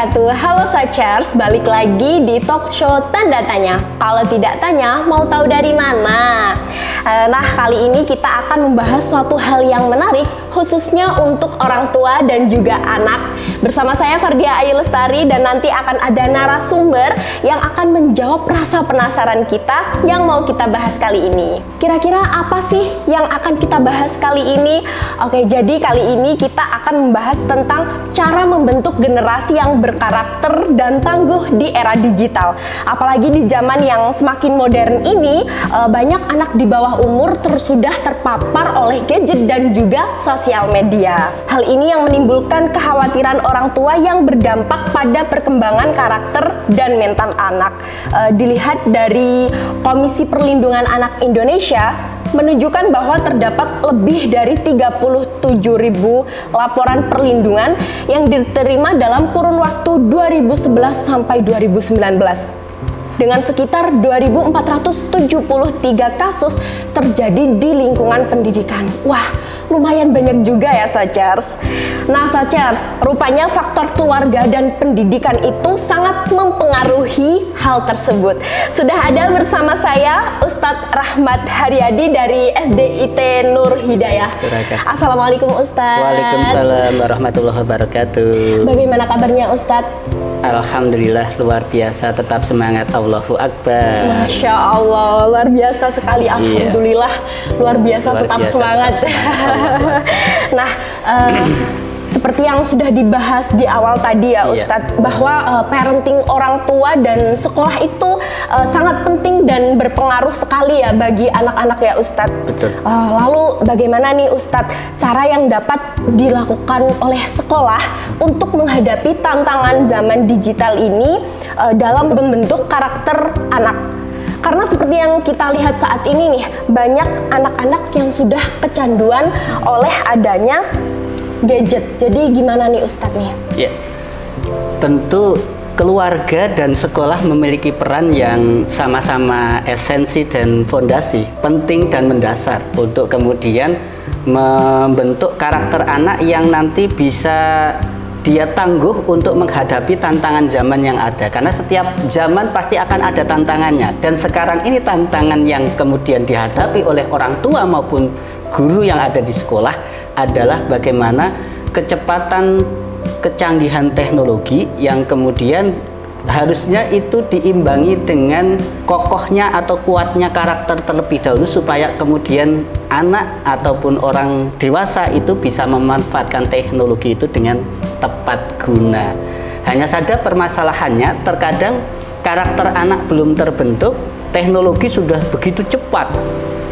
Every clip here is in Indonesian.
wabarakatuh. Halo Sachers, balik lagi di talk show Tanda Tanya. Kalau tidak tanya, mau tahu dari mana? Nah, kali ini kita akan membahas suatu hal yang menarik, khususnya untuk orang tua dan juga anak. Bersama saya Fardia Ayu Lestari, dan nanti akan ada narasumber yang akan menjawab rasa penasaran kita yang mau kita bahas kali ini. Kira-kira apa sih yang akan kita bahas kali ini? Oke, jadi kali ini kita akan membahas tentang cara membentuk generasi yang berkarakter dan tangguh di era digital. Apalagi di zaman yang semakin modern ini, banyak anak di bawah umur sudah terpapar oleh gadget dan juga sosial media. Hal ini yang menimbulkan kekhawatiran orang tua yang berdampak pada perkembangan karakter dan mental anak. Dilihat dari Komisi Perlindungan Anak Indonesia, menunjukkan bahwa terdapat lebih dari 37.000 laporan perlindungan yang diterima dalam kurun waktu 2011 sampai 2019. Dengan sekitar 2.473 kasus terjadi di lingkungan pendidikan. Wah, lumayan banyak juga ya Sachers. Nah Sachers, rupanya faktor keluarga dan pendidikan itu sangat mempengaruhi hal tersebut. Sudah ada bersama saya Ustadz Rahmat Haryadi dari SDIT Nur Hidayah. Assalamualaikum Ustadz. Waalaikumsalam warahmatullahi wabarakatuh. Bagaimana kabarnya Ustadz? Alhamdulillah luar biasa, tetap semangat, Allahu Akbar. Masya Allah, luar biasa sekali. Alhamdulillah, luar biasa, tetap semangat. Nah, seperti yang sudah dibahas di awal tadi ya Ustadz, bahwa parenting orang tua dan sekolah itu sangat penting dan berpengaruh sekali ya bagi anak-anak ya Ustadz. Betul. Lalu bagaimana nih Ustadz cara yang dapat dilakukan oleh sekolah untuk menghadapi tantangan zaman digital ini dalam membentuk karakter anak? Karena seperti yang kita lihat saat ini nih, banyak anak-anak yang sudah kecanduan oleh adanya gadget. Jadi gimana nih Ustadz nih? Ya, tentu keluarga dan sekolah memiliki peran yang sama-sama esensi dan fondasi, penting dan mendasar untuk kemudian membentuk karakter anak yang nanti bisa dia tangguh untuk menghadapi tantangan zaman yang ada. Karena setiap zaman pasti akan ada tantangannya, dan sekarang ini tantangan yang kemudian dihadapi oleh orang tua maupun guru yang ada di sekolah adalah bagaimana kecepatan kecanggihan teknologi yang kemudian harusnya itu diimbangi dengan kokohnya atau kuatnya karakter terlebih dahulu, supaya kemudian anak ataupun orang dewasa itu bisa memanfaatkan teknologi itu dengan tepat guna. Hanya saja permasalahannya terkadang karakter anak belum terbentuk, teknologi sudah begitu cepat,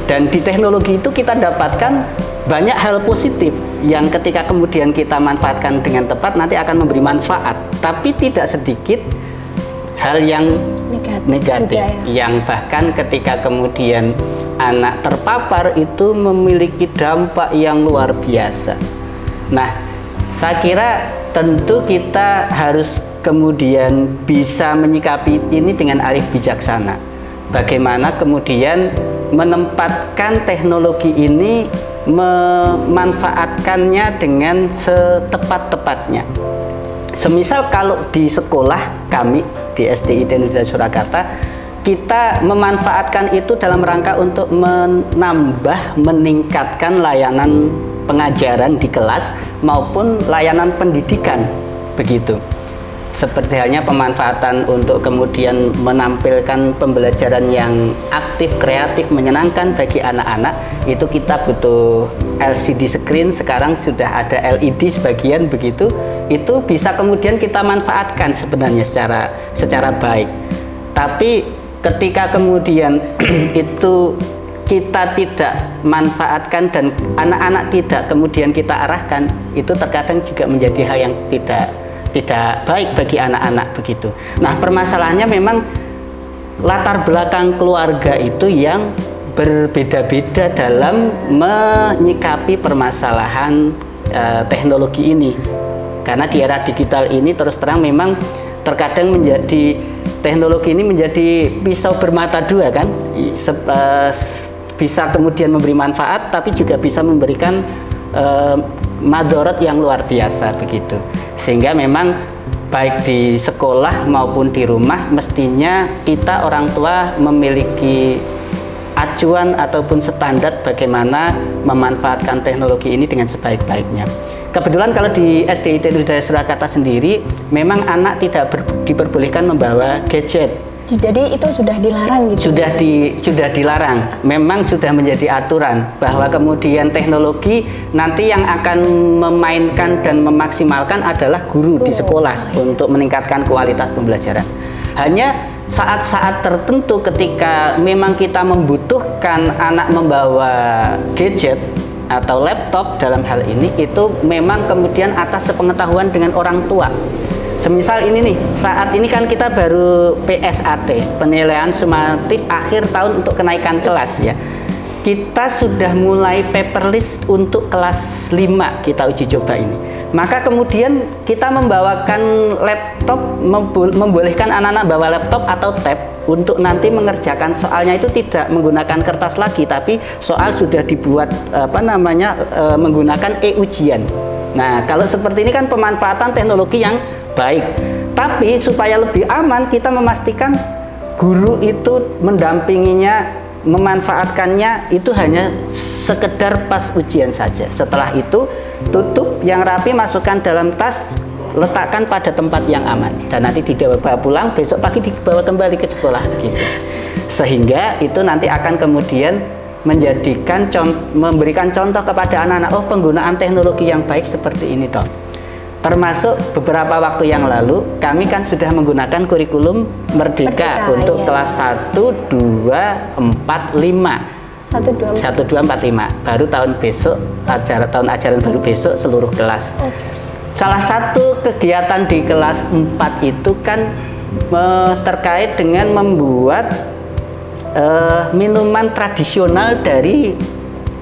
dan di teknologi itu kita dapatkan banyak hal positif yang ketika kemudian kita manfaatkan dengan tepat nanti akan memberi manfaat, tapi tidak sedikit hal yang negatif yang bahkan ketika kemudian anak terpapar itu memiliki dampak yang luar biasa. Nah, saya kira tentu kita harus kemudian bisa menyikapi ini dengan arif bijaksana. Bagaimana kemudian menempatkan teknologi ini, memanfaatkannya dengan setepat-tepatnya. Semisal kalau di sekolah kami di SDIT Universitas Surakarta, kita memanfaatkan itu dalam rangka untuk meningkatkan layanan pengajaran di kelas maupun layanan pendidikan, begitu. Seperti halnya pemanfaatan untuk kemudian menampilkan pembelajaran yang aktif, kreatif, menyenangkan bagi anak-anak, itu kita butuh LCD screen, sekarang sudah ada LED sebagian, begitu. Itu bisa kemudian kita manfaatkan sebenarnya secara baik. Tapi ketika kemudian itu kita tidak manfaatkan dan anak-anak tidak kemudian kita arahkan, itu terkadang juga menjadi hal yang tidak baik bagi anak-anak, begitu. Nah, permasalahannya memang latar belakang keluarga itu yang berbeda-beda dalam menyikapi permasalahan teknologi ini. Karena di era digital ini terus terang memang terkadang menjadi teknologi ini menjadi pisau bermata dua, kan? Bisa kemudian memberi manfaat tapi juga bisa memberikan madorot yang luar biasa, begitu. Sehingga memang baik di sekolah maupun di rumah, mestinya kita orang tua memiliki acuan ataupun standar bagaimana memanfaatkan teknologi ini dengan sebaik-baiknya. Kebetulan kalau di SDIT Hidayah Surakarta sendiri, memang anak tidak diperbolehkan membawa gadget. Jadi itu sudah dilarang gitu? Sudah dilarang. Memang sudah menjadi aturan bahwa kemudian teknologi nanti yang akan memainkan dan memaksimalkan adalah guru di sekolah untuk meningkatkan kualitas pembelajaran. Hanya saat-saat tertentu ketika memang kita membutuhkan anak membawa gadget atau laptop dalam hal ini, itu memang kemudian atas sepengetahuan dengan orang tua. Semisal ini nih, saat ini kan kita baru PSAT, penilaian sumatif akhir tahun untuk kenaikan kelas ya. Kita sudah mulai paperless untuk kelas 5 kita uji coba ini. Maka kemudian kita membawakan laptop, membolehkan anak-anak bawa laptop atau tab untuk nanti mengerjakan soalnya itu tidak menggunakan kertas lagi, tapi soal sudah dibuat menggunakan e-ujian. Nah, kalau seperti ini kan pemanfaatan teknologi yang baik. Tapi supaya lebih aman, kita memastikan guru itu mendampinginya, memanfaatkannya itu hanya sekedar pas ujian saja. Setelah itu tutup yang rapi, masukkan dalam tas, letakkan pada tempat yang aman, dan nanti dibawa pulang, besok pagi dibawa kembali ke sekolah gitu. Sehingga itu nanti akan kemudian memberikan contoh kepada anak-anak, oh penggunaan teknologi yang baik seperti ini toh. Termasuk beberapa waktu yang lalu kami kan sudah menggunakan kurikulum Merdeka untuk kelas 1, 2, 4, 5. 1, 2, 4, 5. Baru tahun besok, tahun ajaran baru besok seluruh kelas. Salah satu kegiatan di kelas 4 itu kan terkait dengan membuat minuman tradisional dari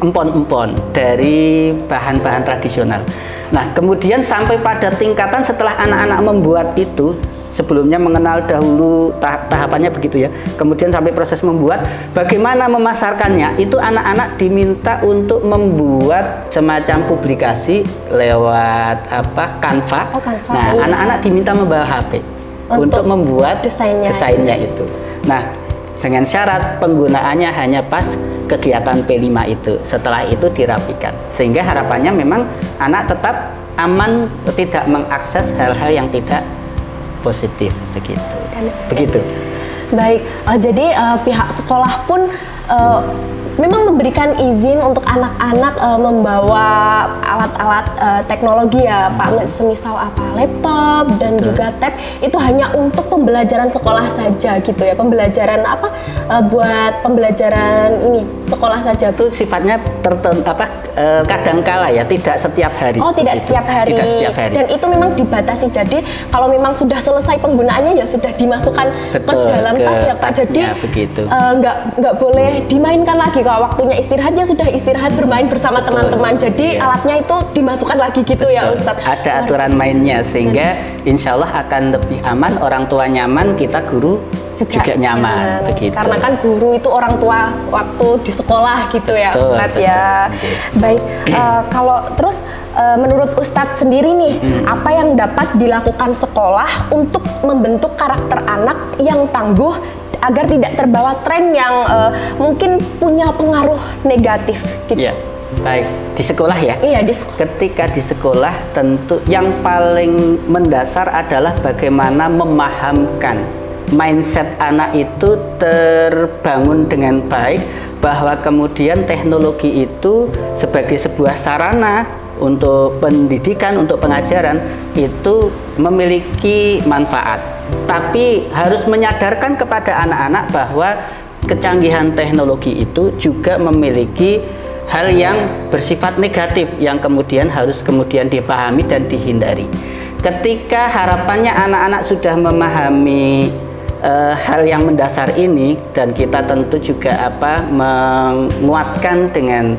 empon-empon, dari bahan-bahan tradisional. Nah, kemudian sampai pada tingkatan setelah anak-anak membuat itu, sebelumnya mengenal dahulu tahapannya begitu ya, kemudian sampai proses membuat, bagaimana memasarkannya, itu anak-anak diminta untuk membuat semacam publikasi lewat Canva. Nah, anak-anak diminta membawa HP untuk membuat desainnya itu. Nah, dengan syarat penggunaannya hanya pas kegiatan P5 itu. Setelah itu dirapikan, sehingga harapannya memang anak tetap aman, tidak mengakses hal-hal yang tidak positif begitu. Baik, jadi pihak sekolah pun memang memberikan izin untuk anak-anak membawa alat-alat teknologi ya Pak, semisal laptop dan juga tab, itu hanya untuk pembelajaran sekolah saja gitu ya, pembelajaran buat pembelajaran ini sekolah saja. Itu sifatnya kadangkala ya, tidak setiap hari. Oh, tidak setiap hari. Tidak setiap hari. Dan itu memang dibatasi, jadi kalau memang sudah selesai penggunaannya ya sudah dimasukkan ke dalam tas ya Pak. Jadi nggak boleh dimainkan lagi. Kalau waktunya istirahat ya sudah istirahat, bermain bersama teman-teman. Jadi alatnya itu dimasukkan lagi gitu ya Ustadz. Ada aturan mainnya, sehingga insya Allah akan lebih aman, orang tua nyaman, kita guru juga nyaman begitu. Karena kan guru itu orang tua waktu di sekolah gitu ya Ustadz ya. Baik, kalau terus menurut Ustadz sendiri nih, apa yang dapat dilakukan sekolah untuk membentuk karakter anak yang tangguh agar tidak terbawa tren yang mungkin punya pengaruh negatif gitu? Ya, baik, di sekolah ya? Iya, di sekolah. Ketika di sekolah tentu yang paling mendasar adalah bagaimana memahamkan mindset anak itu terbangun dengan baik, bahwa kemudian teknologi itu sebagai sebuah sarana untuk pendidikan, untuk pengajaran itu memiliki manfaat. Tapi harus menyadarkan kepada anak-anak bahwa kecanggihan teknologi itu juga memiliki hal yang bersifat negatif yang harus dipahami dan dihindari. Ketika harapannya anak-anak sudah memahami hal yang mendasar ini, dan kita tentu juga menguatkan dengan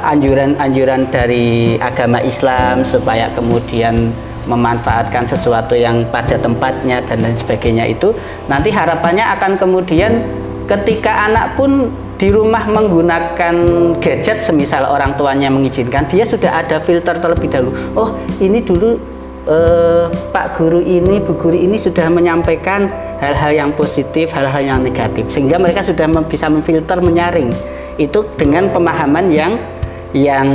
anjuran-anjuran dari agama Islam supaya kemudian memanfaatkan sesuatu yang pada tempatnya dan lain sebagainya, itu nanti harapannya akan kemudian ketika anak pun di rumah menggunakan gadget, semisal orang tuanya mengizinkan, dia sudah ada filter terlebih dahulu. Oh, ini dulu Pak Guru ini, Bu Guru ini sudah menyampaikan hal-hal yang positif, hal-hal yang negatif, sehingga mereka sudah bisa memfilter, menyaring itu dengan pemahaman yang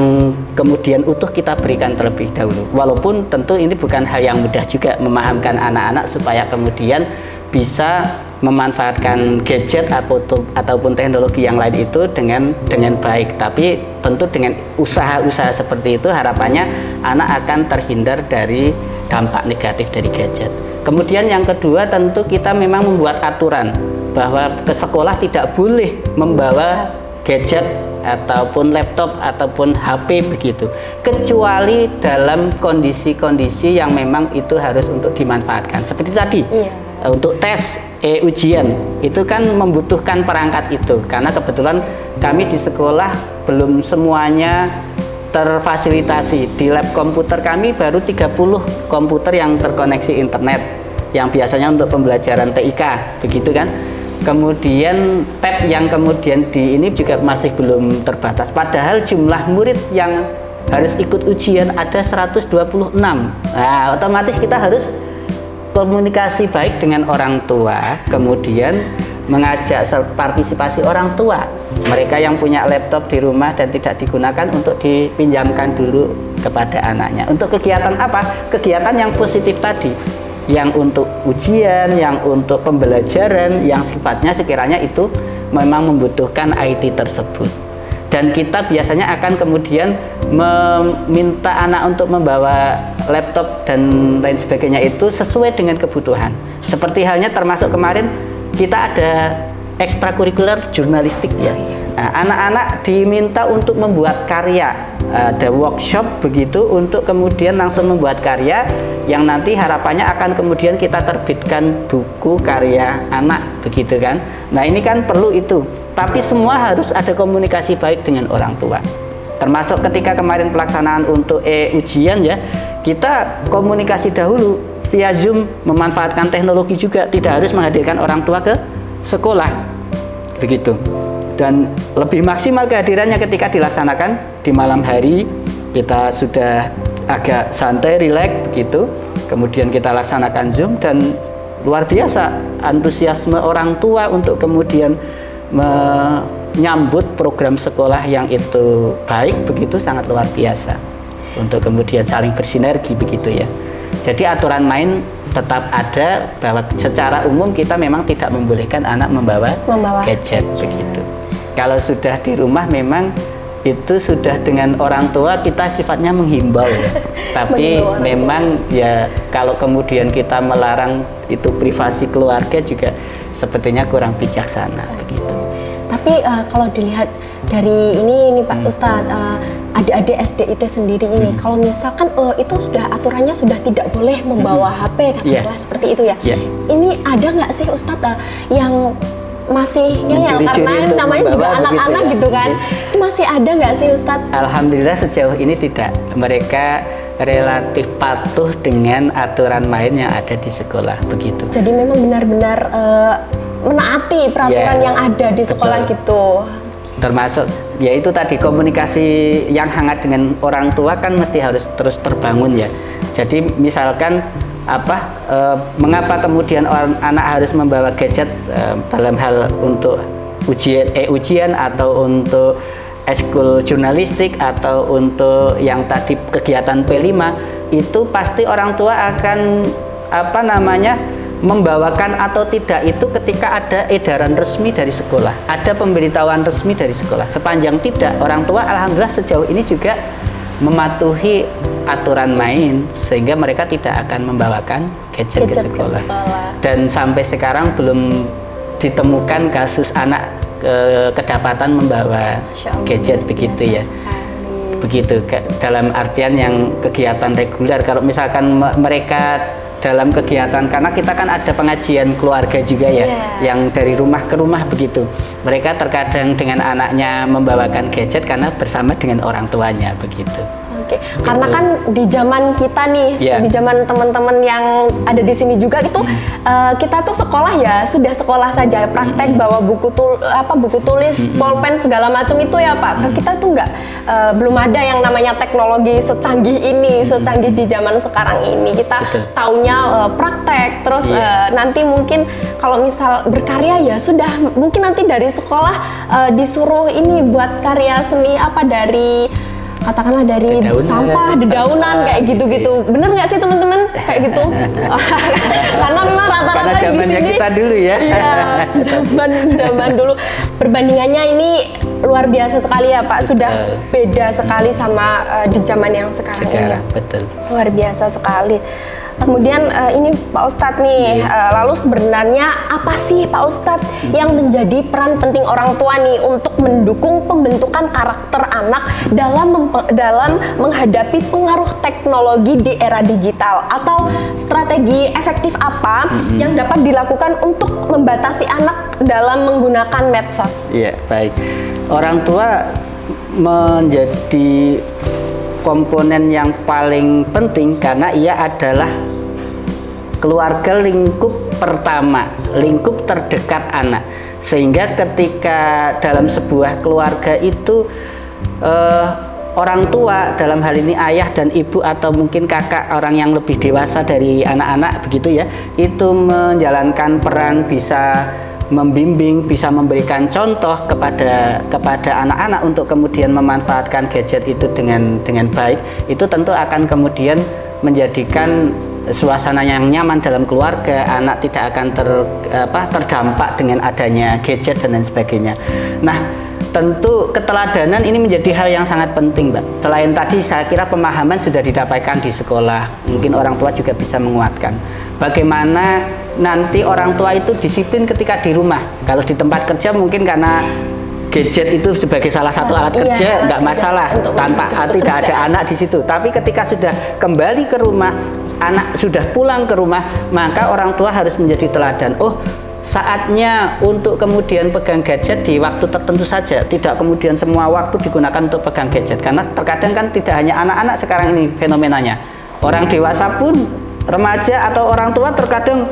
kemudian utuh kita berikan terlebih dahulu. Walaupun tentu ini bukan hal yang mudah juga memahamkan anak-anak supaya kemudian bisa memanfaatkan gadget ataupun teknologi yang lain itu dengan baik. Tapi tentu dengan usaha-usaha seperti itu harapannya anak akan terhindar dari dampak negatif dari gadget. Kemudian yang kedua tentu kita memang membuat aturan bahwa ke sekolah tidak boleh membawa gadget ataupun laptop ataupun HP begitu, kecuali dalam kondisi-kondisi yang memang itu harus untuk dimanfaatkan seperti tadi. Untuk tes ujian itu kan membutuhkan perangkat itu, karena kebetulan kami di sekolah belum semuanya terfasilitasi. Di lab komputer kami baru 30 komputer yang terkoneksi internet, yang biasanya untuk pembelajaran TIK begitu kan. Kemudian tab yang kemudian di ini juga masih belum terbatas, padahal jumlah murid yang harus ikut ujian ada 126. Nah, otomatis kita harus komunikasi baik dengan orang tua, kemudian mengajak partisipasi orang tua. Mereka yang punya laptop di rumah dan tidak digunakan untuk dipinjamkan dulu kepada anaknya. Untuk kegiatan apa? Kegiatan yang positif tadi, yang untuk ujian, yang untuk pembelajaran, yang sifatnya sekiranya itu memang membutuhkan IT tersebut. Dan kita biasanya akan kemudian meminta anak untuk membawa laptop dan lain sebagainya itu sesuai dengan kebutuhan. Seperti halnya termasuk kemarin kita ada ekstrakurikuler jurnalistik ya. Nah, anak-anak diminta untuk membuat karya, ada workshop begitu untuk kemudian langsung membuat karya yang nanti harapannya akan kemudian kita terbitkan buku karya anak begitu kan. Nah, ini kan perlu itu. Tapi semua harus ada komunikasi baik dengan orang tua. Termasuk ketika kemarin pelaksanaan untuk ujian ya, kita komunikasi dahulu via Zoom, memanfaatkan teknologi juga, tidak harus menghadirkan orang tua ke sekolah. Begitu. Dan lebih maksimal kehadirannya ketika dilaksanakan di malam hari, kita sudah agak santai, rileks begitu. Kemudian kita laksanakan Zoom dan luar biasa antusiasme orang tua untuk kemudian menyambut program sekolah yang itu baik begitu, sangat luar biasa untuk kemudian saling bersinergi begitu ya. Jadi aturan main tetap ada, bahwa secara umum kita memang tidak membolehkan anak membawa gadget begitu. Kalau sudah di rumah memang itu sudah dengan orang tua kita sifatnya menghimbau ya. Tapi memang ya kalau kemudian kita melarang itu privasi keluarga juga sepertinya kurang bijaksana begitu. Tapi kalau dilihat dari ini Pak Ustadz, adik-adik SD itu sendiri ini, kalau misalkan itu sudah aturannya sudah tidak boleh membawa HP katakanlah seperti itu ya. Ini ada nggak sih Ustadz yang masih ngeyel karena namanya juga anak-anak gitu kan? Itu masih ada nggak sih Ustadz? Alhamdulillah sejauh ini tidak. Mereka relatif patuh dengan aturan main yang ada di sekolah begitu. Jadi memang benar-benar menaati peraturan yang ada di sekolah gitu. Termasuk ya itu tadi, komunikasi yang hangat dengan orang tua kan mesti harus terus terbangun ya. Jadi misalkan mengapa kemudian anak harus membawa gadget dalam hal untuk ujian atau untuk ekskul jurnalistik atau untuk yang tadi kegiatan P5, itu pasti orang tua akan membawakan atau tidak itu ketika ada edaran resmi dari sekolah, ada pemberitahuan resmi dari sekolah. Sepanjang tidak, orang tua alhamdulillah sejauh ini juga mematuhi aturan main sehingga mereka tidak akan membawakan gadget ke sekolah. Dan sampai sekarang belum ditemukan kasus anak kedapatan membawa gadget begitu ya. Begitu dalam artian yang kegiatan reguler. Kalau misalkan mereka dalam kegiatan, karena kita kan ada pengajian keluarga juga ya, yang dari rumah ke rumah begitu. Mereka terkadang dengan anaknya membawakan gadget karena bersama dengan orang tuanya begitu. Oke, karena kan di zaman kita nih, di zaman teman-teman yang ada di sini juga itu kita tuh sekolah ya sudah sekolah saja, praktek bawa buku tulis, pulpen segala macam itu ya Pak. Kita tuh belum ada yang namanya teknologi secanggih ini, secanggih di zaman sekarang ini. Kita taunya praktek, terus nanti mungkin kalau misal berkarya ya sudah mungkin nanti dari sekolah disuruh ini buat karya seni dari katakanlah dari sampah, dedaunan kayak gitu-gitu. Bener nggak sih teman-teman kayak gitu? Karena memang rata-rata di sini kita dulu ya. Iya, zaman dulu. Perbandingannya ini luar biasa sekali ya Pak. Sudah beda sekali sama di zaman yang sekarang ini. Betul. Luar biasa sekali. Kemudian ini Pak Ustadz nih, lalu sebenarnya apa sih Pak Ustadz yang menjadi peran penting orang tua nih untuk mendukung pembentukan karakter anak dalam menghadapi pengaruh teknologi di era digital, atau strategi efektif apa yang dapat dilakukan untuk membatasi anak dalam menggunakan medsos? Iya, baik. Orang tua menjadi komponen yang paling penting karena ia adalah keluarga lingkup pertama, lingkup terdekat anak. Sehingga ketika dalam sebuah keluarga itu orang tua, dalam hal ini ayah dan ibu atau mungkin kakak, orang yang lebih dewasa dari anak-anak begitu ya, itu menjalankan peran, bisa membimbing, bisa memberikan contoh kepada anak-anak untuk kemudian memanfaatkan gadget itu dengan baik, itu tentu akan kemudian menjadikan suasana yang nyaman dalam keluarga. Anak tidak akan terdampak dengan adanya gadget dan lain sebagainya. Nah, tentu keteladanan ini menjadi hal yang sangat penting, Mbak. Selain tadi saya kira pemahaman sudah didapatkan di sekolah, mungkin orang tua juga bisa menguatkan bagaimana nanti orang tua itu disiplin ketika di rumah. Kalau di tempat kerja mungkin karena gadget itu sebagai salah satu alat kerja nggak masalah tanpa tidak ada anak di situ. Tapi ketika sudah kembali ke rumah, anak sudah pulang ke rumah, maka orang tua harus menjadi teladan. Oh, saatnya untuk kemudian pegang gadget di waktu tertentu saja, tidak kemudian semua waktu digunakan untuk pegang gadget. Karena terkadang kan tidak hanya anak-anak sekarang ini fenomenanya, orang dewasa pun, remaja atau orang tua terkadang,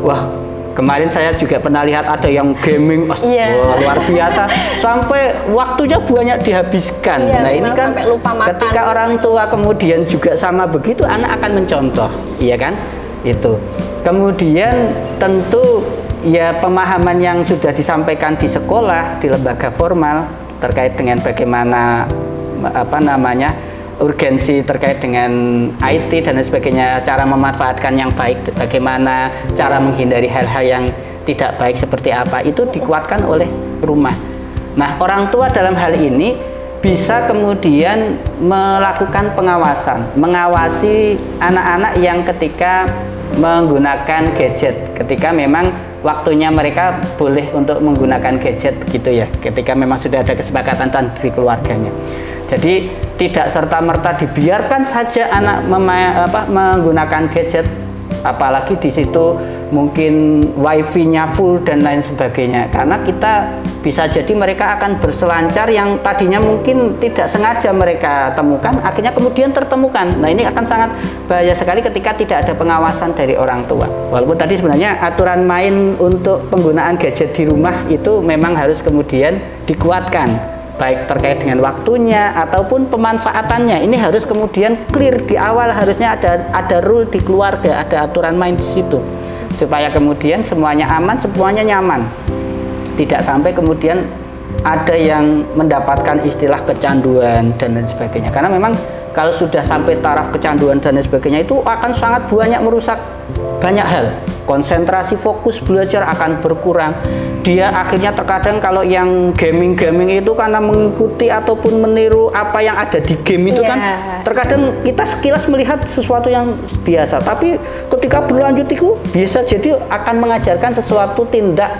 wah, kemarin saya juga pernah lihat ada yang gaming, luar biasa, sampai waktunya banyak dihabiskan. Nah ini kan ketika orang tua kemudian juga sama begitu, anak akan mencontoh, iya kan? Itu. Kemudian tentu ya pemahaman yang sudah disampaikan di sekolah, di lembaga formal terkait dengan bagaimana urgensi terkait dengan IT dan lain sebagainya, cara memanfaatkan yang baik, bagaimana cara menghindari hal-hal yang tidak baik seperti apa, itu dikuatkan oleh rumah. Nah, orang tua dalam hal ini bisa kemudian melakukan pengawasan, mengawasi anak-anak yang ketika menggunakan gadget, ketika memang waktunya mereka boleh untuk menggunakan gadget begitu ya, ketika memang sudah ada kesepakatan dari keluarganya. Jadi tidak serta-merta dibiarkan saja anak menggunakan gadget, apalagi di situ mungkin wifi-nya full dan lain sebagainya. Karena kita bisa jadi mereka akan berselancar yang tadinya mungkin tidak sengaja mereka temukan, akhirnya kemudian tertemukan. Nah ini akan sangat bahaya sekali ketika tidak ada pengawasan dari orang tua. Walaupun tadi sebenarnya aturan main untuk penggunaan gadget di rumah itu memang harus kemudian dikuatkan, baik terkait dengan waktunya ataupun pemanfaatannya. Ini harus kemudian clear di awal, harusnya ada rule di keluarga, ada aturan main di situ, supaya kemudian semuanya aman, semuanya nyaman. Tidak sampai kemudian ada yang mendapatkan istilah kecanduan dan lain sebagainya. Karena memang kalau sudah sampai taraf kecanduan dan lain sebagainya itu akan sangat banyak merusak banyak hal. Konsentrasi fokus belajar akan berkurang. Dia akhirnya terkadang kalau yang gaming itu karena mengikuti ataupun meniru apa yang ada di game itu kan, terkadang kita sekilas melihat sesuatu yang biasa, tapi ketika berlanjut itu bisa jadi akan mengajarkan sesuatu tindak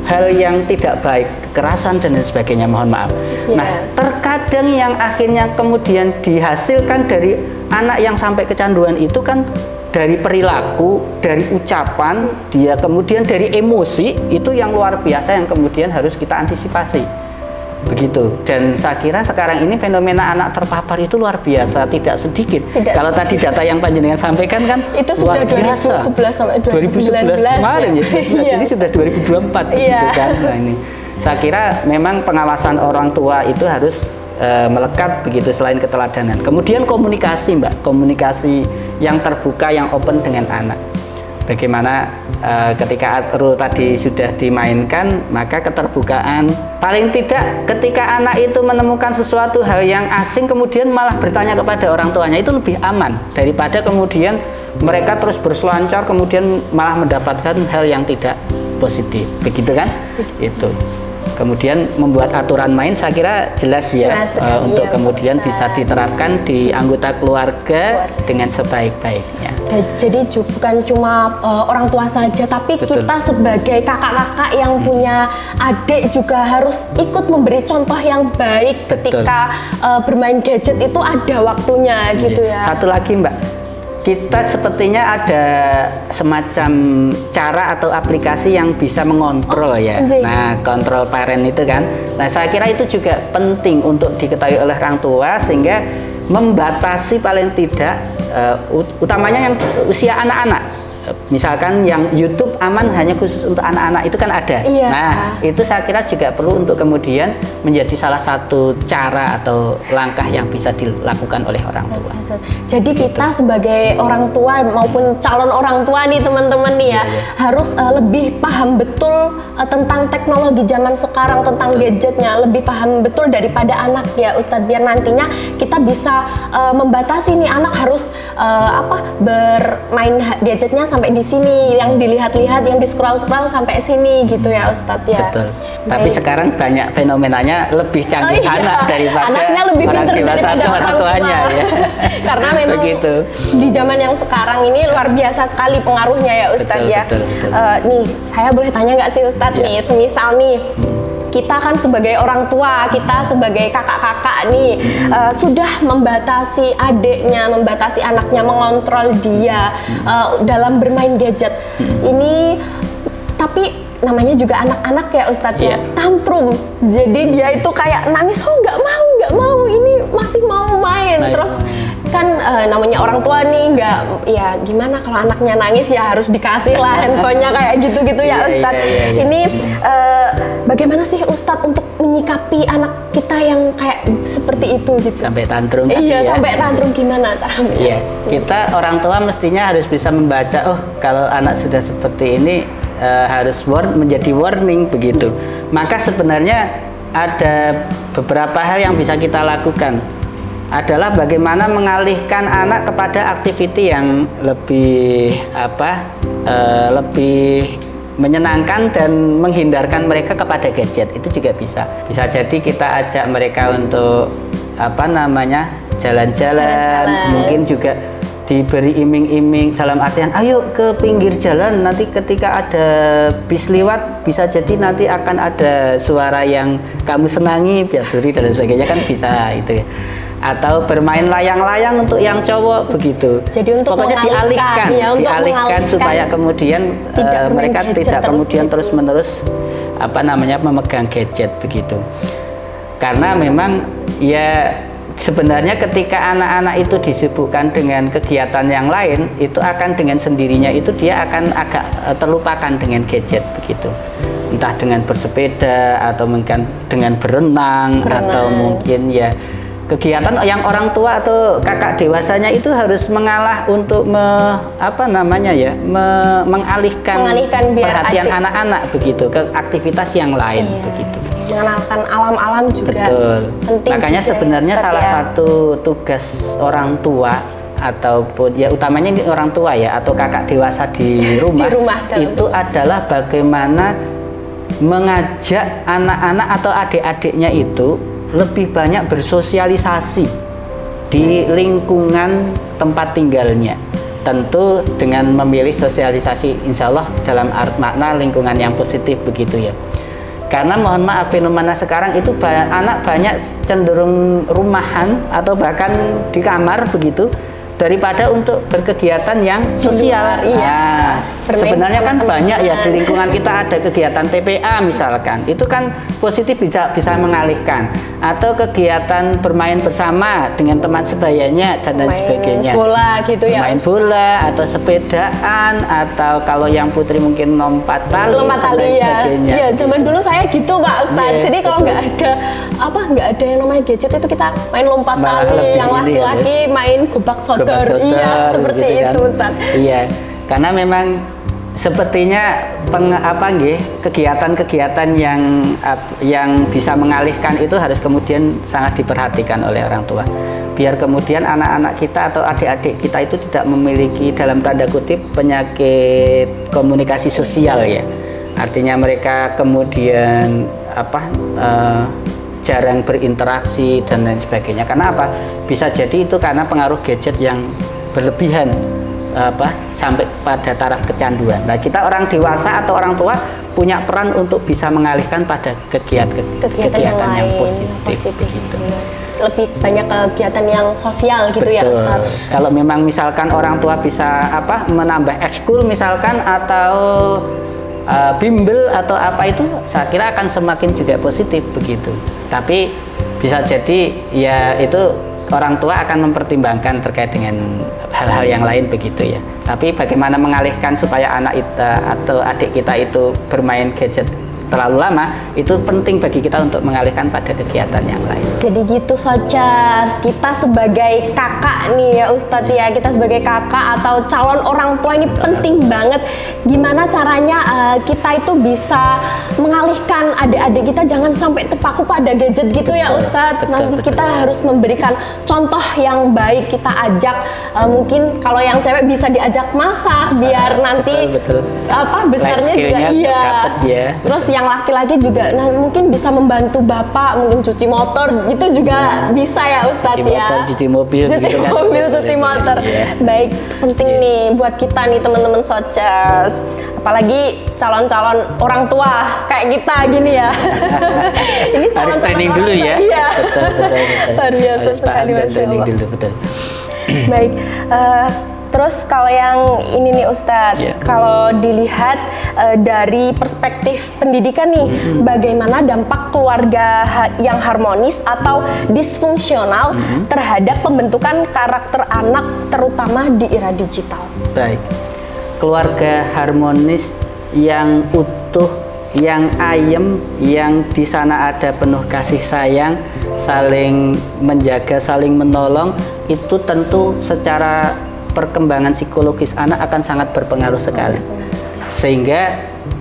hal yang tidak baik, kekerasan dan lain sebagainya, mohon maaf. Nah, terkadang yang akhirnya kemudian dihasilkan dari anak yang sampai kecanduan itu kan dari perilaku, dari ucapan, dia kemudian dari emosi, itu yang luar biasa yang kemudian harus kita antisipasi. begitu. Dan saya kira sekarang ini fenomena anak terpapar itu luar biasa, tidak sedikit. Kalau tadi data yang panjenengan sampaikan kan itu luar sudah biasa. 2011 sampai 2011 kemarin ya, ini sudah 2024 gitu kan. Nah, ini saya kira memang pengawasan orang tua itu harus melekat begitu, selain keteladanan. Kemudian komunikasi, Mbak, komunikasi yang terbuka, yang open dengan anak. Bagaimana ketika rule tadi sudah dimainkan, maka keterbukaan, paling tidak ketika anak itu menemukan sesuatu hal yang asing kemudian malah bertanya kepada orang tuanya, itu lebih aman daripada kemudian mereka terus berselancar kemudian malah mendapatkan hal yang tidak positif, begitu kan? Itu kemudian membuat aturan main, saya kira jelas ya, untuk kemudian bisa diterapkan di anggota keluarga dengan sebaik-baiknya. Jadi bukan cuma orang tua saja, tapi kita sebagai kakak-kakak yang punya adik juga harus ikut memberi contoh yang baik ketika bermain gadget itu ada waktunya gitu ya. Satu lagi, Mbak, kita sepertinya ada semacam cara atau aplikasi yang bisa mengontrol ya. Nah, kontrol parent itu kan. Nah, saya kira itu juga penting untuk diketahui oleh orang tua sehingga membatasi paling tidak utamanya yang usia anak-anak. Misalkan yang YouTube aman hanya khusus untuk anak-anak itu kan ada. Nah, itu saya kira juga perlu untuk kemudian menjadi salah satu cara atau langkah yang bisa dilakukan oleh orang tua. Jadi kita sebagai orang tua maupun calon orang tua nih teman-teman nih ya, harus lebih paham betul tentang teknologi zaman sekarang, tentang gadgetnya, lebih paham betul daripada anak ya Ustadz, biar nantinya kita bisa membatasi nih anak harus bermain gadgetnya sampai di sini, yang dilihat-lihat, yang di scroll-scroll sampai sini gitu ya Ustadz ya. Betul. Tapi sekarang banyak fenomenanya lebih canggih anak daripada anaknya lebih pintar daripada orang tuanya ya. Karena memang begitu. Di zaman yang sekarang ini luar biasa sekali pengaruhnya ya Ustadz ya. Betul. Nih saya boleh tanya nggak sih Ustadz nih, semisal nih kita kan sebagai orang tua, kita sebagai kakak-kakak nih sudah membatasi adiknya, membatasi anaknya, mengontrol dia dalam bermain gadget. Ini tapi namanya juga anak-anak ya Ustadz ya, tantrum. Jadi dia itu kayak nangis, oh nggak mau, ini masih mau main. Terus kan namanya orang tua nih nggak, ya gimana kalau anaknya nangis ya harus dikasih lah handphonenya kayak gitu-gitu ya Ustadz. Ini bagaimana sih Ustadz untuk menyikapi anak kita yang kayak seperti itu gitu? Sampai tantrum. Sampai tantrum, gimana caranya? Kita orang tua mestinya harus bisa membaca, oh kalau anak sudah seperti ini harus menjadi warning begitu. Maka sebenarnya ada beberapa hal yang bisa kita lakukan, adalah bagaimana mengalihkan anak kepada aktiviti yang lebih lebih menyenangkan dan menghindarkan mereka kepada gadget. Itu juga bisa jadi kita ajak mereka untuk jalan-jalan, mungkin juga diberi iming-iming dalam artian ayo ke pinggir jalan, nanti ketika ada bis lewat bisa jadi nanti akan ada suara yang kamu senangi, biasuri dan sebagainya kan bisa itu ya. Atau bermain layang-layang untuk yang cowok begitu. Jadi untuk pokoknya dialihkan supaya kemudian mereka tidak kemudian terus-menerus memegang gadget begitu. Karena memang ya sebenarnya ketika anak-anak itu disibukkan dengan kegiatan yang lain, itu akan dengan sendirinya itu dia akan agak terlupakan dengan gadget begitu. Entah dengan bersepeda atau mungkin dengan berenang. Atau mungkin ya kegiatan yang orang tua atau kakak dewasanya itu harus mengalah untuk mengalihkan perhatian anak-anak begitu ke aktivitas yang lain begitu. Mengenalkan alam-alam juga. Betul. Penting. Makanya juga sebenarnya salah satu tugas orang tua ataupun ya utamanya ini orang tua ya atau kakak dewasa di rumah itu adalah bagaimana mengajak anak-anak atau adik-adiknya itu lebih banyak bersosialisasi di lingkungan tempat tinggalnya. Tentu dengan memilih sosialisasi insya Allah dalam makna lingkungan yang positif begitu ya. Karena mohon maaf fenomena sekarang itu anak banyak cenderung rumahan atau bahkan di kamar begitu daripada untuk berkegiatan yang sosial. Sebenarnya kan banyak ya di lingkungan kita ada kegiatan TPA misalkan, itu kan positif bisa mengalihkan, atau kegiatan bermain bersama dengan teman sebayanya dan lain sebagainya. Bola gitu ya. Main bola atau sepedaan, atau kalau yang putri mungkin lompat tali ya. Iya, zaman dulu saya gitu Pak Ustadz. Jadi kalau nggak ada yang namanya gadget itu kita main lompat tali, yang laki-laki main gobak sodor. Iya, seperti gitu kan. Itu Ustadz. Iya, karena memang sepertinya kegiatan-kegiatan yang bisa mengalihkan itu harus kemudian sangat diperhatikan oleh orang tua, biar kemudian anak-anak kita atau adik-adik kita itu tidak memiliki dalam tanda kutip penyakit komunikasi sosial ya. Artinya mereka kemudian jarang berinteraksi dan lain sebagainya. Karena apa? Bisa jadi itu karena pengaruh gadget yang berlebihan sampai pada taraf kecanduan. Nah, kita orang dewasa atau orang tua punya peran untuk bisa mengalihkan pada kegiatan yang positif. Gitu. Lebih banyak kegiatan yang sosial gitu. Betul. Ya Ustaz. Kalau memang misalkan orang tua bisa menambah ekskul misalkan, atau bimbel atau apa, itu saya kira akan semakin juga positif begitu. Tapi bisa jadi ya itu orang tua akan mempertimbangkan terkait dengan hal-hal yang lain begitu ya. Tapi bagaimana mengalihkan supaya anak atau adik kita itu bermain gadget terlalu lama, itu penting bagi kita untuk mengalihkan pada kegiatan yang lain. Jadi gitu Socers, kita sebagai kakak nih ya Ustadz ya, kita sebagai kakak atau calon orang tua ini penting banget gimana caranya kita itu bisa mengalihkan adik-adik kita jangan sampai terpaku pada gadget gitu ya Ustadz. Nanti kita harus memberikan contoh yang baik, kita ajak mungkin kalau yang cewek bisa diajak masak biar nanti besarnya juga iya. Terus yang laki-laki juga mungkin bisa membantu bapak, mungkin cuci motor itu juga bisa ya Ustadz ya. Cuci mobil, cuci motor. Baik, penting nih buat kita nih teman-teman Socers. Apalagi calon-calon orang tua kayak kita gini ya. Ini harus training dulu ya. Iya. Betul. Luar biasa sekali, training dulu, betul. Baik. Terus kalau yang ini nih Ustadz, kalau dilihat dari perspektif pendidikan nih, bagaimana dampak keluarga yang harmonis atau disfungsional terhadap pembentukan karakter anak terutama di era digital? Baik, keluarga harmonis yang utuh, yang ayem, yang di sana ada penuh kasih sayang, saling menjaga, saling menolong, itu tentu secara perkembangan psikologis anak akan sangat berpengaruh sekali. Sehingga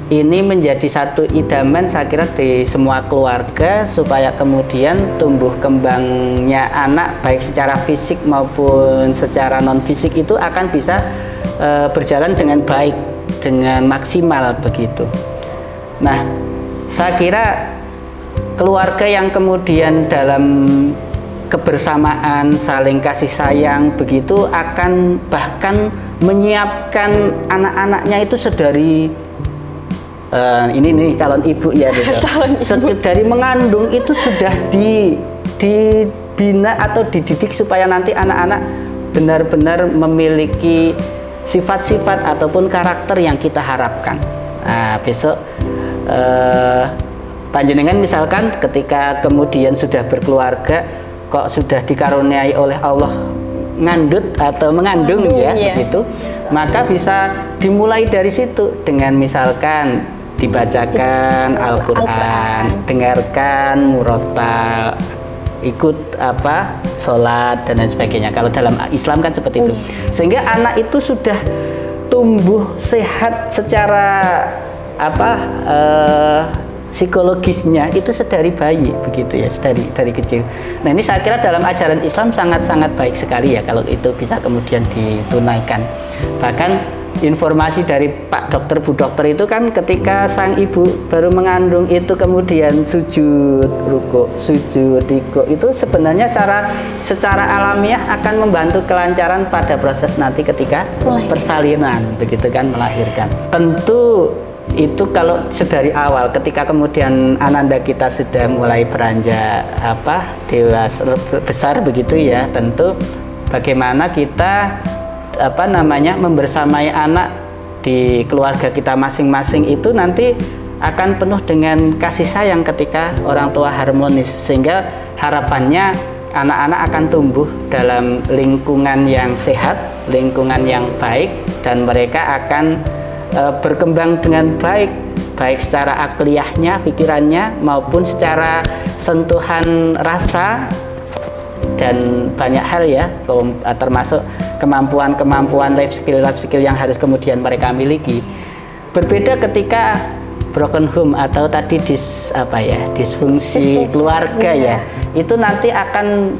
ini menjadi satu idaman saya kira di semua keluarga, supaya kemudian tumbuh kembangnya anak baik secara fisik maupun secara non fisik itu akan bisa berjalan dengan baik, dengan maksimal begitu. Nah, saya kira keluarga yang kemudian dalam kebersamaan, saling kasih sayang begitu akan bahkan menyiapkan anak-anaknya itu sedari ini calon ibu ya dari mengandung itu sudah dibina atau dididik supaya nanti anak-anak benar-benar memiliki sifat-sifat ataupun karakter yang kita harapkan. Nah, besok panjenengan misalkan ketika kemudian sudah berkeluarga, kok sudah dikaruniai oleh Allah ngandut atau mengandung begitu, maka bisa dimulai dari situ dengan misalkan dibacakan Al-Quran, dengarkan murotal, ikut sholat dan lain sebagainya. Kalau dalam Islam kan seperti itu, sehingga anak itu sudah tumbuh sehat secara psikologisnya itu sedari bayi begitu ya, dari kecil. Nah, ini saya kira dalam ajaran Islam sangat-sangat baik sekali ya kalau itu bisa kemudian ditunaikan. Bahkan informasi dari Pak Dokter Bu Dokter itu kan ketika sang ibu baru mengandung itu kemudian sujud ruku, sujud riko, itu sebenarnya secara alamiah akan membantu kelancaran pada proses nanti ketika persalinan begitu kan, melahirkan. Tentu itu kalau sedari awal, ketika kemudian ananda kita sudah mulai beranjak dewasa besar begitu ya, tentu bagaimana kita membersamai anak di keluarga kita masing-masing itu nanti akan penuh dengan kasih sayang ketika orang tua harmonis, sehingga harapannya anak-anak akan tumbuh dalam lingkungan yang sehat, lingkungan yang baik, dan mereka akan berkembang dengan baik, baik secara akliyahnya, pikirannya, maupun secara sentuhan rasa dan banyak hal ya, termasuk kemampuan life skill yang harus kemudian mereka miliki. Berbeda ketika broken home atau tadi disfungsi keluarga ya, itu nanti akan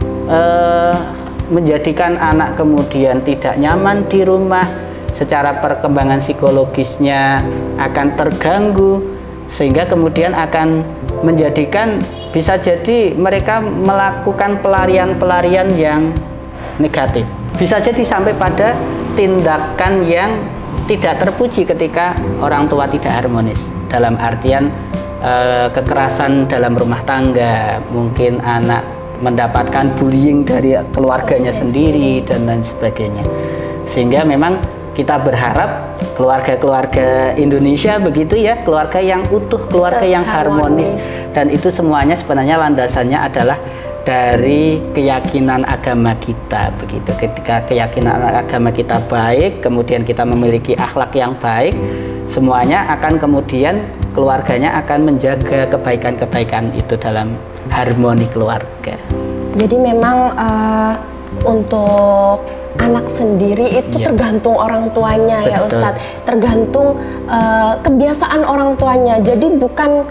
menjadikan anak kemudian tidak nyaman di rumah, secara perkembangan psikologisnya akan terganggu, sehingga kemudian akan menjadikan bisa jadi mereka melakukan pelarian-pelarian yang negatif. Bisa jadi sampai pada tindakan yang tidak terpuji ketika orang tua tidak harmonis. Dalam artian kekerasan dalam rumah tangga, mungkin anak mendapatkan bullying dari keluarganya sendiri dan lain sebagainya. Sehingga memang kita berharap keluarga-keluarga Indonesia begitu ya, keluarga yang utuh, keluarga yang harmonis, dan itu semuanya sebenarnya landasannya adalah dari keyakinan agama kita begitu. Ketika keyakinan agama kita baik, kemudian kita memiliki akhlak yang baik, semuanya akan kemudian keluarganya akan menjaga kebaikan-kebaikan itu dalam harmoni keluarga. Jadi memang untuk anak sendiri itu tergantung orang tuanya. Betul. Ya Ustadz, tergantung kebiasaan orang tuanya. Jadi bukan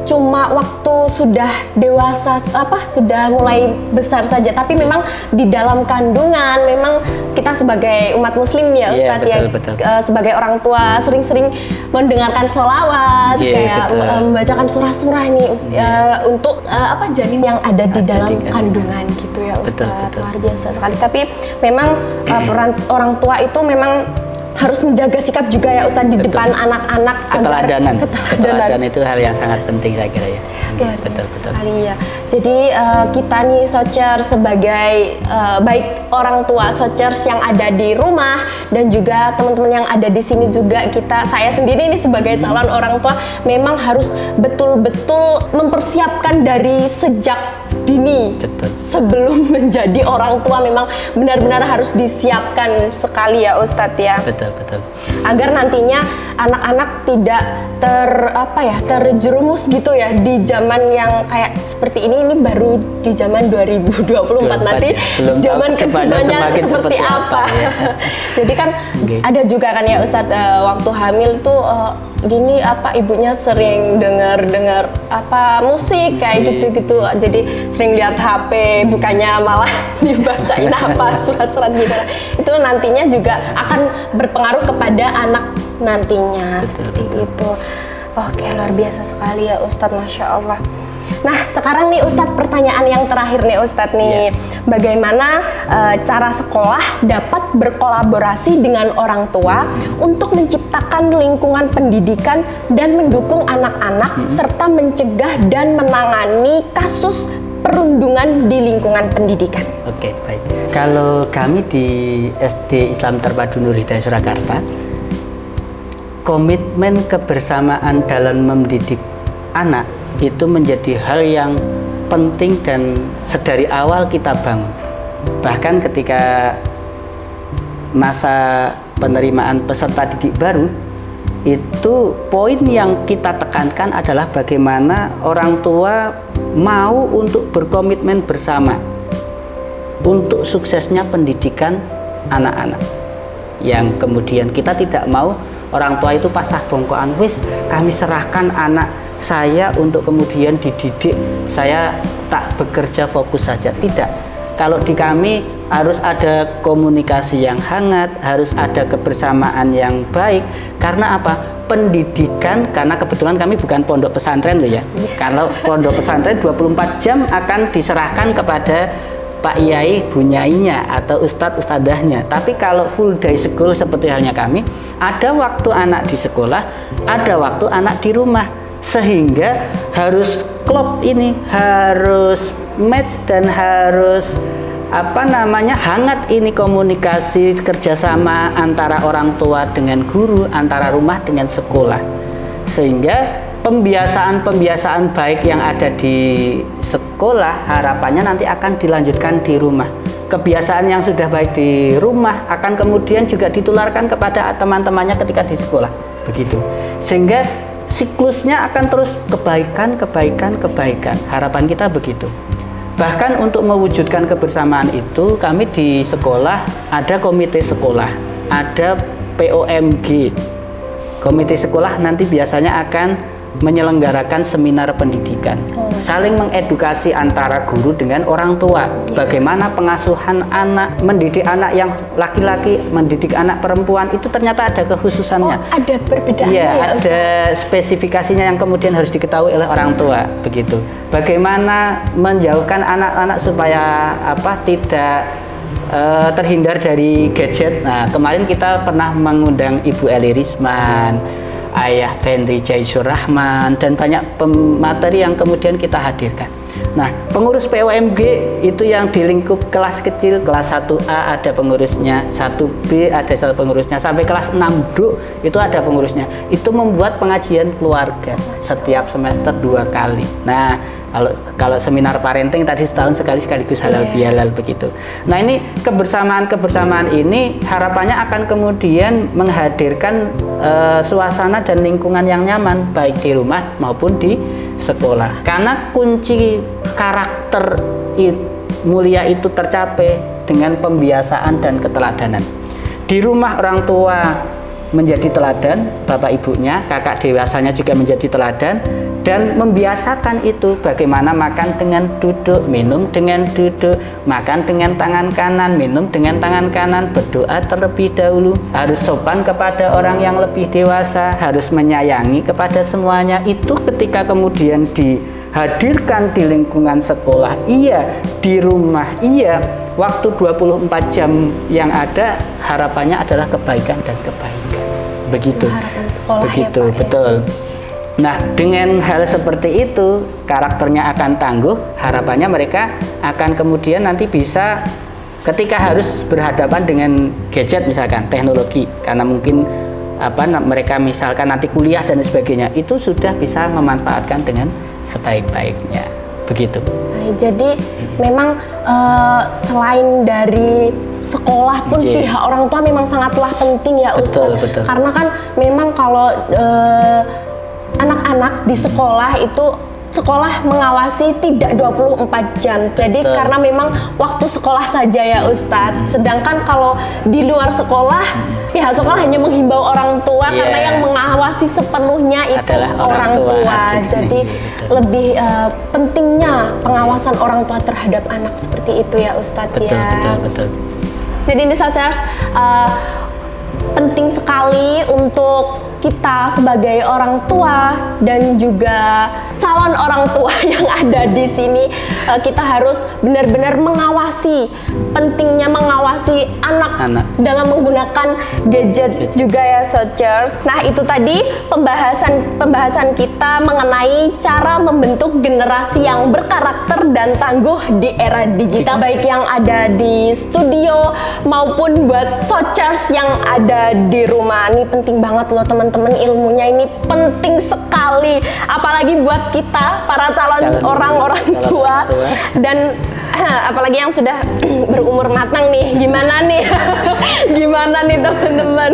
cuma waktu sudah dewasa sudah mulai besar saja, tapi memang di dalam kandungan memang kita sebagai umat muslim ya Ustadz, sebagai orang tua sering-sering mendengarkan sholawat, kayak membacakan surah-surah nih untuk janin yang ada di dalam kandungan gitu ya Ustadz. Luar biasa sekali. Tapi memang peran orang tua itu memang harus menjaga sikap juga ya Ustadz di depan anak-anak. Keteladanan itu hal yang sangat penting saya kira ya. Betul sekali ya. Jadi kita nih Soccer sebagai baik orang tua Socers yang ada di rumah dan juga teman-teman yang ada di sini juga, saya sendiri nih sebagai calon orang tua memang harus betul-betul mempersiapkan dari sejak dini. Sebelum menjadi orang tua memang benar-benar harus disiapkan sekali ya Ustadz ya. Betul. Agar nantinya anak-anak tidak terjerumus gitu ya di zaman yang kayak seperti ini baru di zaman 2024 nanti zaman kedepannya seperti apa. Ya. Jadi kan ada juga kan ya Ustadz, waktu hamil tuh gini ibunya sering dengar musik kayak gitu-gitu, jadi sering lihat HP, bukannya malah dibacain surat-surat gitu. Itu nantinya juga akan berpengaruh kepada anak nantinya. Seperti itu. Oke, luar biasa sekali ya Ustadz, Masya Allah. Nah sekarang nih Ustadz, pertanyaan yang terakhir nih Ustadz nih, bagaimana cara sekolah dapat berkolaborasi dengan orang tua untuk menciptakan lingkungan pendidikan dan mendukung anak-anak serta mencegah dan menangani kasus perundungan di lingkungan pendidikan? Oke, baik. Kalau kami di SD Islam Terpadu Nur Hidayah Surakarta, komitmen kebersamaan dalam mendidik anak itu menjadi hal yang penting dan sedari awal kita bangun. Bahkan ketika masa penerimaan peserta didik baru, itu poin yang kita tekankan adalah bagaimana orang tua mau untuk berkomitmen bersama untuk suksesnya pendidikan anak-anak. Yang kemudian kita tidak mau orang tua itu pasrah bongkoan, wis kami serahkan anak saya untuk kemudian dididik, saya tak bekerja fokus saja. Tidak. Kalau di kami harus ada komunikasi yang hangat, harus ada kebersamaan yang baik. Karena apa? Pendidikan, karena kebetulan kami bukan pondok pesantren loh ya. Kalau pondok pesantren 24 jam akan diserahkan kepada Pak Yai, Bu Nyainya atau Ustadz Ustadahnya. Tapi kalau full day school seperti halnya kami, ada waktu anak di sekolah, ada waktu anak di rumah. Sehingga harus klop ini, harus match dan harus hangat ini komunikasi kerjasama antara orang tua dengan guru, antara rumah dengan sekolah, sehingga pembiasaan baik yang ada di sekolah harapannya nanti akan dilanjutkan di rumah. Kebiasaan yang sudah baik di rumah akan kemudian juga ditularkan kepada teman-temannya ketika di sekolah, begitu, sehingga siklusnya akan terus kebaikan. Harapan kita begitu. Bahkan untuk mewujudkan kebersamaan itu, kami di sekolah ada komite sekolah, ada POMG. Komite sekolah nanti biasanya akan menyelenggarakan seminar pendidikan, saling mengedukasi antara guru dengan orang tua. Bagaimana pengasuhan anak, mendidik anak yang laki-laki, mendidik anak perempuan, itu ternyata ada kekhususannya. Ada perbedaannya ya, ya, ada spesifikasinya yang kemudian harus diketahui oleh orang tua, begitu. Bagaimana menjauhkan anak-anak supaya tidak terhindar dari gadget. Nah, kemarin kita pernah mengundang Ibu Eli Risman, Ayah Tendri Jaisur Rahman, dan banyak pemateri yang kemudian kita hadirkan. Nah, pengurus POMG itu yang di lingkup kelas kecil, kelas 1A ada pengurusnya, 1B ada satu pengurusnya, sampai kelas 6 itu ada pengurusnya. Itu membuat pengajian keluarga setiap semester 2 kali. Nah, kalau seminar parenting tadi setahun sekali sekaligus halal bihalal, begitu. Nah, ini kebersamaan ini harapannya akan kemudian menghadirkan suasana dan lingkungan yang nyaman baik di rumah maupun di sekolah. Karena kunci karakter mulia itu tercapai dengan pembiasaan dan keteladanan. Di rumah orang tua menjadi teladan, bapak ibunya, kakak dewasanya juga menjadi teladan, dan membiasakan itu bagaimana makan dengan duduk, minum dengan duduk, makan dengan tangan kanan, minum dengan tangan kanan, berdoa terlebih dahulu, harus sopan kepada orang yang lebih dewasa, harus menyayangi kepada semuanya. Itu ketika kemudian dihadirkan di lingkungan sekolah, iya, di rumah, iya, waktu 24 jam yang ada harapannya adalah kebaikan dan kebaikan. Begitu. Begitu, ya, Pak, betul. Nah, dengan hal seperti itu, karakternya akan tangguh, harapannya mereka akan kemudian nanti bisa ketika harus berhadapan dengan gadget misalkan, teknologi, karena mungkin mereka misalkan nanti kuliah dan sebagainya, itu sudah bisa memanfaatkan dengan sebaik-baiknya. Begitu. Jadi memang selain dari sekolah pun pihak orang tua memang sangatlah penting ya, Ustadz. Betul. Karena kan memang kalau anak-anak di sekolah itu sekolah mengawasi tidak 24 jam. Jadi karena memang waktu sekolah saja ya Ustadz. Sedangkan kalau di luar sekolah, pihak sekolah hanya menghimbau orang tua karena yang mengawasi sepenuhnya itu orang tua. Jadi lebih pentingnya pengawasan orang tua terhadap anak seperti itu ya Ustadz. Betul. Jadi ini Sochers, penting sekali untuk kita sebagai orang tua dan juga calon orang tua yang ada di sini, kita harus benar-benar mengawasi, pentingnya mengawasi anak dalam menggunakan gadget juga ya Sochers. Nah, itu tadi pembahasan kita mengenai cara membentuk generasi yang berkarakter dan tangguh di era digital, baik yang ada di studio maupun buat Sochers yang ada di rumah. Ini penting banget loh teman-teman, ilmunya ini penting sekali, apalagi buat kita para calon orang-orang tua dan apalagi yang sudah berumur matang nih. Gimana nih gimana nih teman-teman.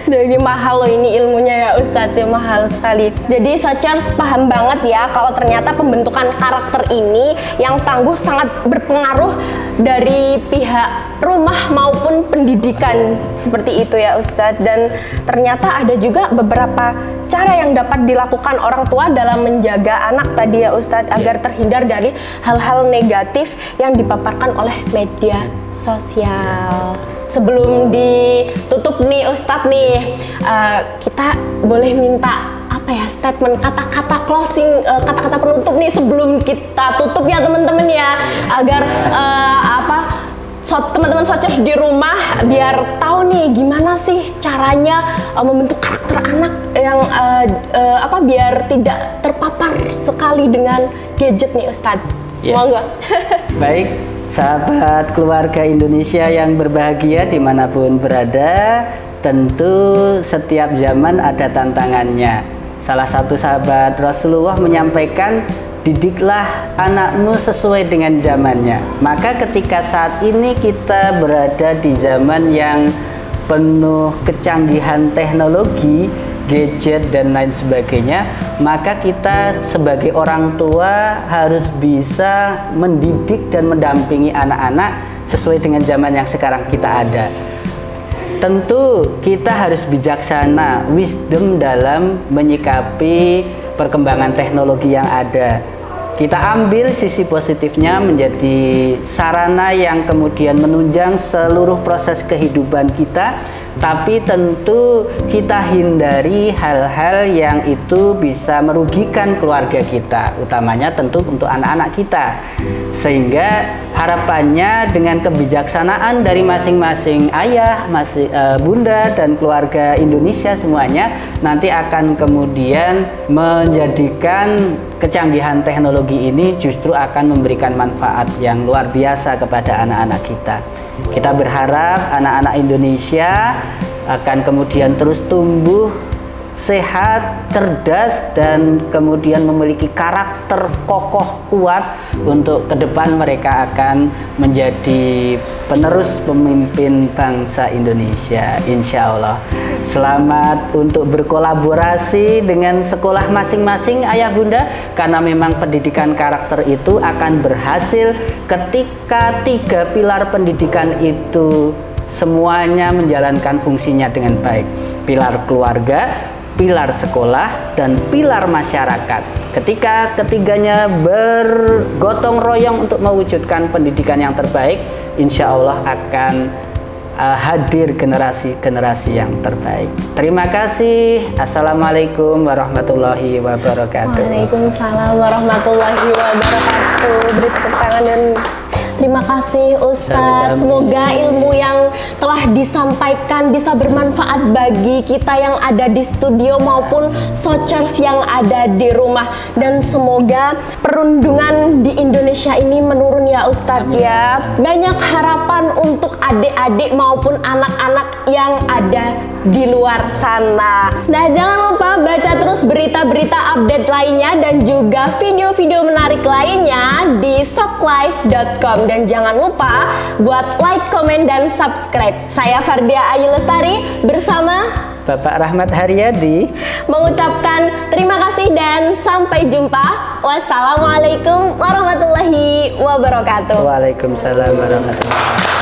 Jadi mahal loh ini ilmunya ya Ustadz, ya mahal sekali. Jadi Sochers paham banget ya kalau ternyata pembentukan karakter ini yang tangguh sangat berpengaruh dari pihak rumah maupun pendidikan, seperti itu ya Ustadz. Dan ternyata ada juga beberapa cara yang dapat dilakukan orang tua dalam menjaga anak tadi ya Ustadz, agar terhindar dari hal-hal negatif yang dipaparkan oleh media sosial. Sebelum ditutup nih Ustadz nih, kita boleh minta statement, kata-kata closing, kata-kata penutup nih sebelum kita tutup ya teman-teman ya, agar teman-teman Sochers di rumah biar tahu nih gimana sih caranya membentuk karakter anak yang biar tidak terpapar sekali dengan gadget nih Ustadz. Monggo. Baik, Sahabat keluarga Indonesia yang berbahagia dimanapun berada, tentu setiap zaman ada tantangannya. Salah satu sahabat Rasulullah menyampaikan, didiklah anakmu sesuai dengan zamannya. Maka ketika saat ini kita berada di zaman yang penuh kecanggihan teknologi, gadget dan lain sebagainya, maka kita sebagai orang tua harus bisa mendidik dan mendampingi anak-anak sesuai dengan zaman yang sekarang kita ada. Tentu kita harus bijaksana, wisdom dalam menyikapi perkembangan teknologi yang ada. Kita ambil sisi positifnya menjadi sarana yang kemudian menunjang seluruh proses kehidupan kita, tapi tentu kita hindari hal-hal yang itu bisa merugikan keluarga kita, utamanya tentu untuk anak-anak kita. Sehingga harapannya dengan kebijaksanaan dari masing-masing ayah, bunda dan keluarga Indonesia semuanya nanti akan kemudian menjadikan kecanggihan teknologi ini justru akan memberikan manfaat yang luar biasa kepada anak-anak kita. Kita berharap anak-anak Indonesia akan kemudian terus tumbuh sehat, cerdas, dan kemudian memiliki karakter kokoh kuat untuk ke depan mereka akan menjadi penerus pemimpin bangsa Indonesia, insya Allah. Selamat untuk berkolaborasi dengan sekolah masing-masing ayah bunda, karena memang pendidikan karakter itu akan berhasil ketika 3 pilar pendidikan itu semuanya menjalankan fungsinya dengan baik. Pilar keluarga, pilar sekolah, dan pilar masyarakat. Ketika ketiganya bergotong royong untuk mewujudkan pendidikan yang terbaik, insya Allah akan hadir generasi-generasi yang terbaik. Terima kasih. Assalamualaikum warahmatullahi wabarakatuh. Waalaikumsalam warahmatullahi wabarakatuh. Beri tepuk tangan dan terima kasih Ustadz. Semoga ilmu yang telah disampaikan bisa bermanfaat bagi kita yang ada di studio maupun sochers yang ada di rumah. Dan semoga perundungan di Indonesia ini menurun ya Ustadz ya. Banyak harapan untuk adik-adik maupun anak-anak yang ada di luar sana. Nah, jangan lupa baca terus berita-berita update lainnya dan juga video-video menarik lainnya di soklife.com. Dan jangan lupa buat like, komen, dan subscribe. Saya Fardia Ayu Lestari bersama Bapak Rahmat Haryadi mengucapkan terima kasih dan sampai jumpa. Wassalamualaikum warahmatullahi wabarakatuh. Waalaikumsalam warahmatullahi wabarakatuh.